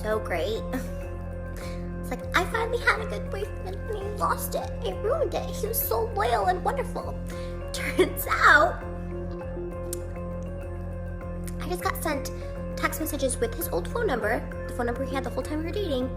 so great. It's like, I finally had a good boyfriend and he lost it. He ruined it. He was so loyal and wonderful. Turns out, I just got sent text messages with his old phone number, the phone number he had the whole time we were dating,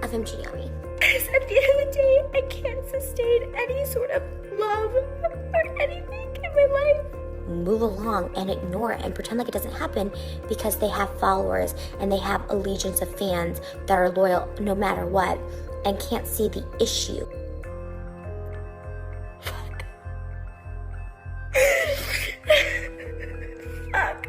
of him cheating on me. Because at the end of the day, I can't sustain any sort of love or anything in my life. Move along and ignore it and pretend like it doesn't happen because they have followers and they have a legions of fans that are loyal no matter what and can't see the issue. Fuck. Fuck.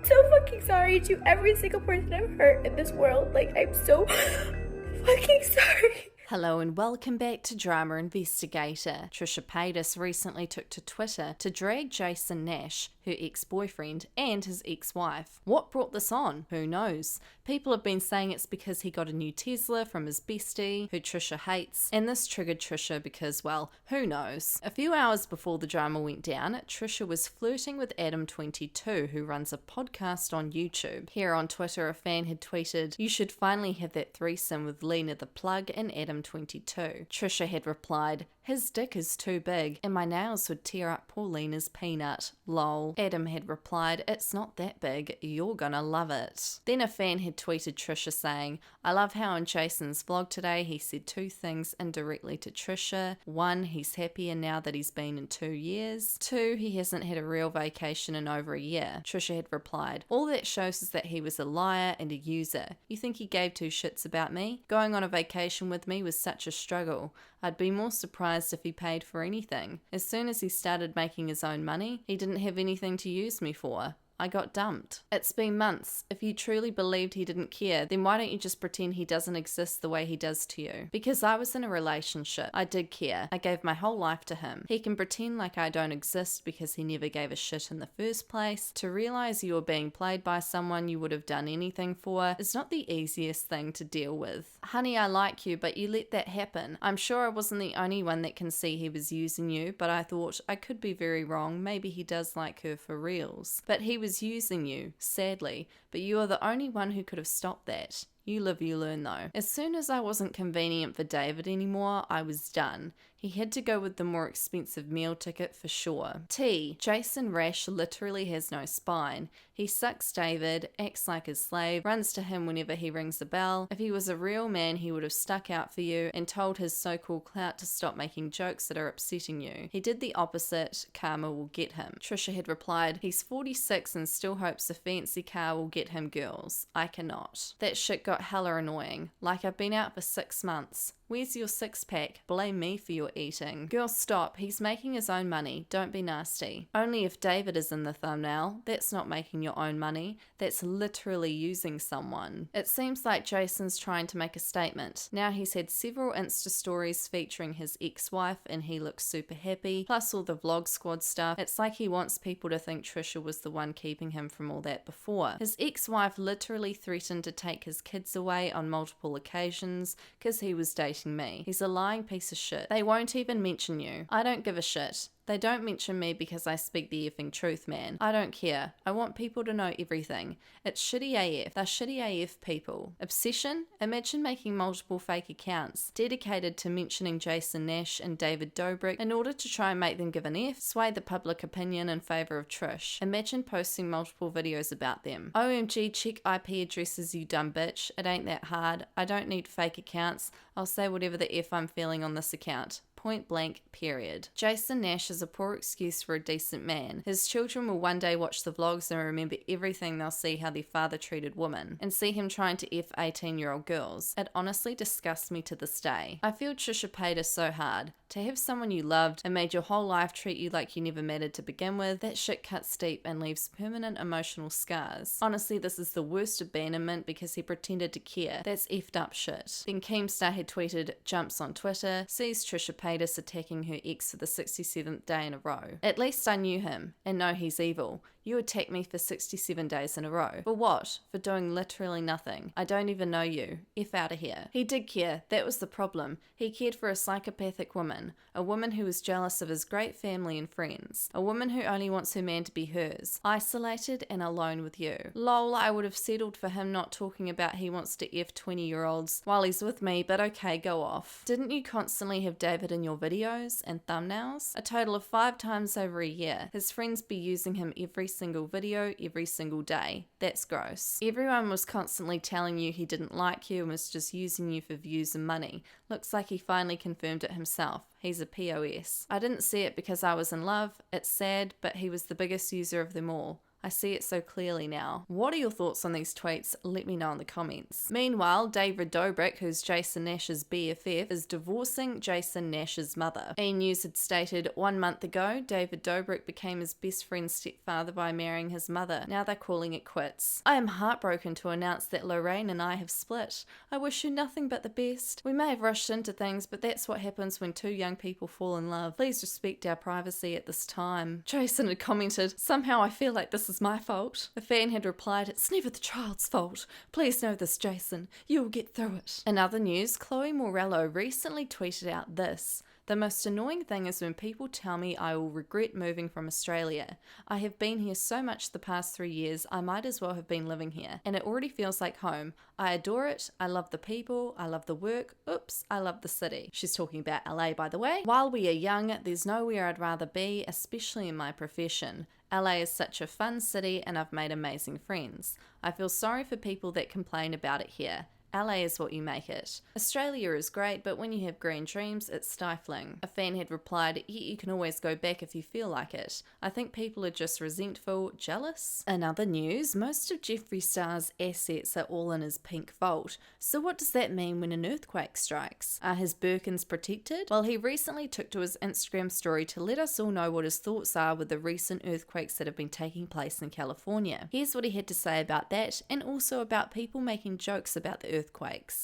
So fucking sorry to every single person I've hurt in this world. Like, I'm so fucking sorry. Hello and welcome back to Drama Investigator. Trisha Paytas recently took to Twitter to drag Jason Nash, her ex-boyfriend, and his ex-wife. What brought this on? Who knows? People have been saying it's because he got a new Tesla from his bestie, who Trisha hates, and this triggered Trisha because, well, who knows? A few hours before the drama went down, Trisha was flirting with Adam22, who runs a podcast on YouTube. Here on Twitter, a fan had tweeted, "You should finally have that threesome with Lena the Plug and Adam22. Trisha had replied, "His dick is too big, and my nails would tear up poor Lena's peanut. Lol." Adam had replied, "It's not that big, you're gonna love it." Then a fan had tweeted Trisha saying, "I love how in Jason's vlog today he said two things indirectly to Trisha. One, he's happier now that he's been in 2 years. Two, he hasn't had a real vacation in over a year." Trisha had replied, "All that shows is that he was a liar and a user. You think he gave two shits about me? Going on a vacation with me was such a struggle. I'd be more surprised if he paid for anything. As soon as he started making his own money, he didn't have anything to use me for. I got dumped. It's been months. If you truly believed he didn't care, then why don't you just pretend he doesn't exist the way he does to you? Because I was in a relationship. I did care. I gave my whole life to him. He can pretend like I don't exist because he never gave a shit in the first place. To realize you were being played by someone you would have done anything for is not the easiest thing to deal with. Honey, I like you, but you let that happen. I'm sure I wasn't the only one that can see he was using you, but I thought I could be very wrong. Maybe he does like her for reals. But he was using you, sadly, but you are the only one who could have stopped that. You live, you learn though." As soon as I wasn't convenient for David anymore, I was done. He had to go with the more expensive meal ticket for sure. T. Jason Rash literally has no spine. He sucks David, acts like his slave, runs to him whenever he rings a bell. If he was a real man, he would have stuck out for you and told his so-called clout to stop making jokes that are upsetting you. He did the opposite. Karma will get him. Trisha had replied, "He's 46 and still hopes a fancy car will get him girls. I cannot." That shit got hella annoying. Like, I've been out for 6 months. Where's your six-pack? Blame me for your eating. Girl, stop. He's making his own money. Don't be nasty. Only if David is in the thumbnail. That's not making your own money. That's literally using someone. It seems like Jason's trying to make a statement. Now he's had several Insta stories featuring his ex-wife and he looks super happy, plus all the vlog squad stuff. It's like he wants people to think Trisha was the one keeping him from all that before. His ex-wife literally threatened to take his kids away on multiple occasions because he was dating me. He's a lying piece of shit. They won't even mention you. I don't give a shit. They don't mention me because I speak the effing truth, man. I don't care. I want people to know everything. It's shitty AF. They're shitty AF people. Obsession? Imagine making multiple fake accounts dedicated to mentioning Jason Nash and David Dobrik in order to try and make them give an F, sway the public opinion in favour of Trish. Imagine posting multiple videos about them. OMG, check IP addresses, you dumb bitch. It ain't that hard. I don't need fake accounts. I'll say whatever the F I'm feeling on this account. Point blank, period. Jason Nash is a poor excuse for a decent man. His children will one day watch the vlogs and remember everything they'll see how their father treated women, and see him trying to F 18-year-old girls. It honestly disgusts me to this day. I feel Trisha Paytas so hard. To have someone you loved and made your whole life treat you like you never mattered to begin with, that shit cuts deep and leaves permanent emotional scars. Honestly, this is the worst abandonment because he pretended to care. That's effed up shit. Then Keemstar had tweeted, "Jumps on Twitter, sees Trisha Paytas attacking her ex for the 67th day in a row. At least I knew him and know he's evil. You attacked me for 67 days in a row. For what? For doing literally nothing. I don't even know you. F out of here. He did care. That was the problem. He cared for a psychopathic woman. A woman who was jealous of his great family and friends. A woman who only wants her man to be hers. Isolated and alone with you. Lol, I would have settled for him not talking about he wants to F 20-year-olds while he's with me, but okay, go off. Didn't you constantly have David in your videos and thumbnails? A total of 5 times over a year. His friends be using him every single video, every single day. That's gross. Everyone was constantly telling you he didn't like you and was just using you for views and money. Looks like he finally confirmed it himself. He's a POS. I didn't see it because I was in love. It's sad, but he was the biggest user of them all. I see it so clearly now. What are your thoughts on these tweets? Let me know in the comments. Meanwhile, David Dobrik, who's Jason Nash's BFF, is divorcing Jason Nash's mother. E! News had stated 1 month ago, David Dobrik became his best friend's stepfather by marrying his mother. Now they're calling it quits. I am heartbroken to announce that Lorraine and I have split. I wish you nothing but the best. We may have rushed into things, but that's what happens when 2 young people fall in love. Please respect our privacy at this time. Jason had commented, somehow I feel like this is my fault. A fan had replied, it's never the child's fault. Please know this, Jason. You will get through it. In other news, Chloe Morello recently tweeted out this. The most annoying thing is when people tell me I will regret moving from Australia. I have been here so much the past 3 years, I might as well have been living here. And it already feels like home. I adore it. I love the people. I love the work. Oops, I love the city. She's talking about LA, by the way. While we are young, there's nowhere I'd rather be, especially in my profession. LA is such a fun city and I've made amazing friends. I feel sorry for people that complain about it here. LA is what you make it. Australia is great, but when you have green dreams, it's stifling. A fan had replied, yeah, you can always go back if you feel like it. I think people are just resentful, jealous. In other news, most of Jeffree Star's assets are all in his pink vault. So what does that mean when an earthquake strikes? Are his Birkins protected? Well, he recently took to his Instagram story to let us all know what his thoughts are with the recent earthquakes that have been taking place in California. Here's what he had to say about that, and also about people making jokes about the earthquakes.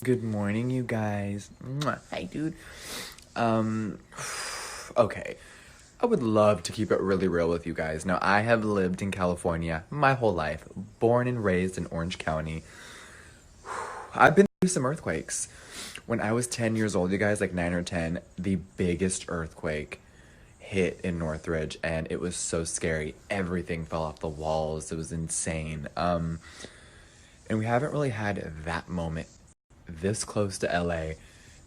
Good morning, you guys. Mwah. Hey, dude. Okay. I would love to keep it really real with you guys. Now, I have lived in California my whole life, born and raised in Orange County. I've been through some earthquakes. When I was 10 years old, you guys, like 9 or 10, the biggest earthquake hit in Northridge, and it was so scary. Everything fell off the walls. It was insane. And we haven't really had that moment this close to LA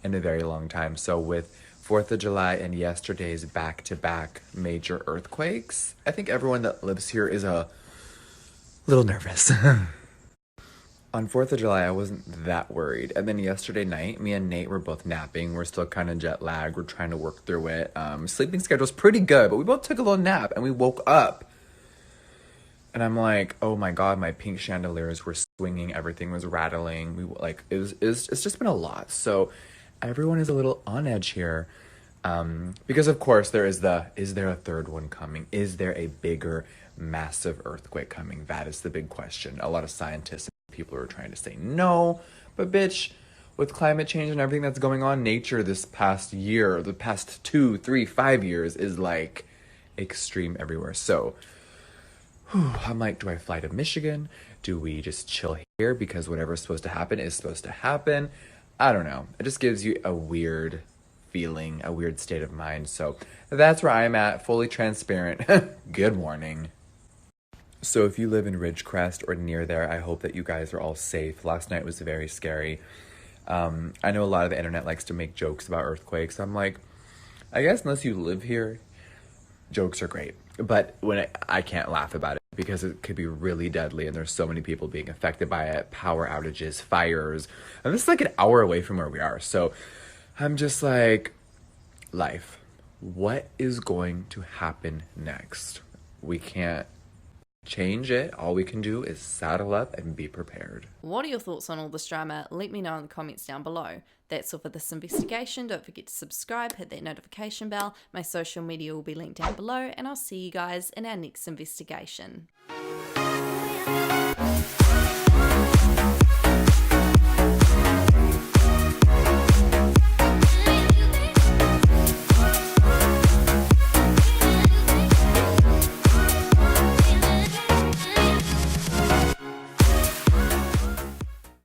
in a very long time. So with 4th of July and yesterday's back-to-back major earthquakes, I think everyone that lives here is a little nervous. On 4th of July, I wasn't that worried. And then yesterday night, me and Nate were both napping. We're still kind of jet lagged. We're trying to work through it. Sleeping schedule's pretty good, but we both took a little nap and we woke up. And I'm like, oh my God, my pink chandeliers were swinging. Everything was rattling. It's just been a lot. So everyone is a little on edge here. Because of course is there a third one coming? Is there a bigger, massive earthquake coming? That is the big question. A lot of scientists and people are trying to say no, but bitch, with climate change and everything that's going on, nature this past year, the past 2, 3, 5 years is like extreme everywhere. So I'm like, do I fly to Michigan? Do we just chill here because whatever's supposed to happen is supposed to happen? I don't know. It just gives you a weird feeling, a weird state of mind. So that's where I'm at, fully transparent. Good morning. So if you live in Ridgecrest or near there, I hope that you guys are all safe. Last night was very scary. I know a lot of the internet likes to make jokes about earthquakes. I'm like, I guess unless you live here, jokes are great. But when I can't laugh about it because it could be really deadly and there's so many people being affected by it, power outages, fires. And this is like an hour away from where we are. So I'm just like, life, what is going to happen next? We can't change it. All we can do is saddle up and be prepared. What are your thoughts on all this drama? Let me know in the comments down below. That's all for this investigation. Don't forget to subscribe, hit that notification bell. My social media will be linked down below, and I'll see you guys in our next investigation.